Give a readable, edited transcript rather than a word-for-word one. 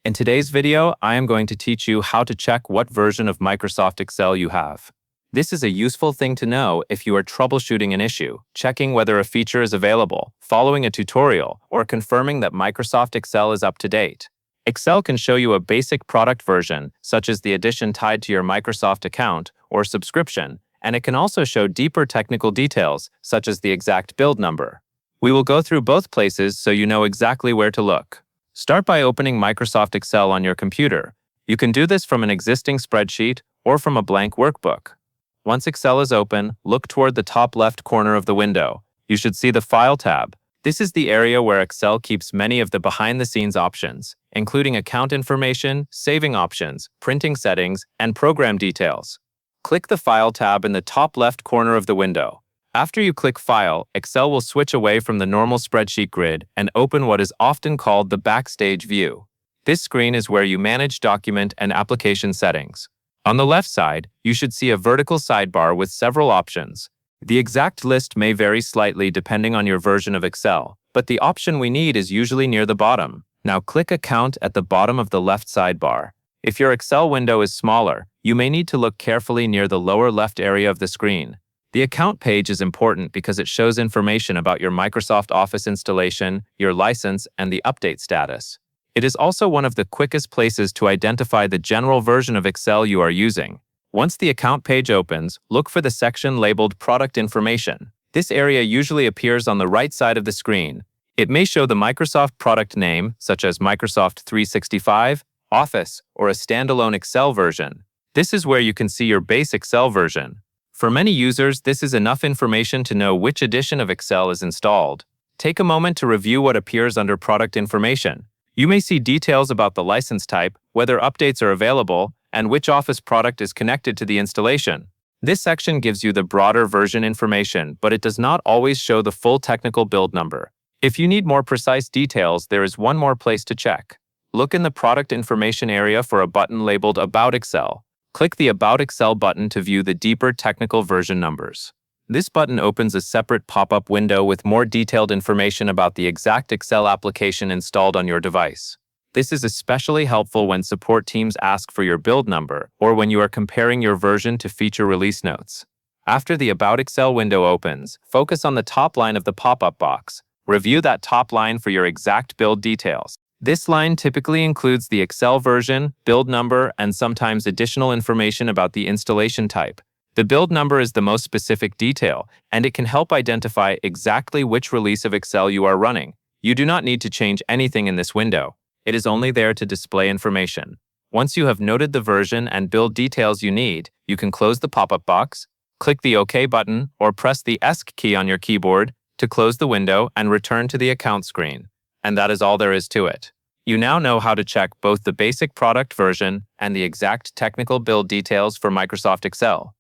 In today's video, I am going to teach you how to check what version of Microsoft Excel you have. This is a useful thing to know if you are troubleshooting an issue, checking whether a feature is available, following a tutorial, or confirming that Microsoft Excel is up to date. Excel can show you a basic product version, such as the edition tied to your Microsoft account or subscription, and it can also show deeper technical details, such as the exact build number. We will go through both places so you know exactly where to look. Start by opening Microsoft Excel on your computer. You can do this from an existing spreadsheet or from a blank workbook. Once Excel is open, look toward the top left corner of the window. You should see the File tab. This is the area where Excel keeps many of the behind-the-scenes options, including account information, saving options, printing settings, and program details. Click the File tab in the top left corner of the window. After you click File, Excel will switch away from the normal spreadsheet grid and open what is often called the Backstage view. This screen is where you manage document and application settings. On the left side, you should see a vertical sidebar with several options. The exact list may vary slightly depending on your version of Excel, but the option we need is usually near the bottom. Now click Account at the bottom of the left sidebar. If your Excel window is smaller, you may need to look carefully near the lower left area of the screen. The Account page is important because it shows information about your Microsoft Office installation, your license, and the update status. It is also one of the quickest places to identify the general version of Excel you are using. Once the Account page opens, look for the section labeled Product Information. This area usually appears on the right side of the screen. It may show the Microsoft product name, such as Microsoft 365, Office, or a standalone Excel version. This is where you can see your base Excel version. For many users, this is enough information to know which edition of Excel is installed. Take a moment to review what appears under Product Information. You may see details about the license type, whether updates are available, and which Office product is connected to the installation. This section gives you the broader version information, but it does not always show the full technical build number. If you need more precise details, there is one more place to check. Look in the Product Information area for a button labeled About Excel. Click the About Excel button to view the deeper technical version numbers. This button opens a separate pop-up window with more detailed information about the exact Excel application installed on your device. This is especially helpful when support teams ask for your build number or when you are comparing your version to feature release notes. After the About Excel window opens, focus on the top line of the pop-up box. Review that top line for your exact build details. This line typically includes the Excel version, build number, and sometimes additional information about the installation type. The build number is the most specific detail, and it can help identify exactly which release of Excel you are running. You do not need to change anything in this window. It is only there to display information. Once you have noted the version and build details you need, you can close the pop-up box, click the OK button, or press the ESC key on your keyboard to close the window and return to the account screen. And that is all there is to it. You now know how to check both the basic product version and the exact technical build details for Microsoft Excel.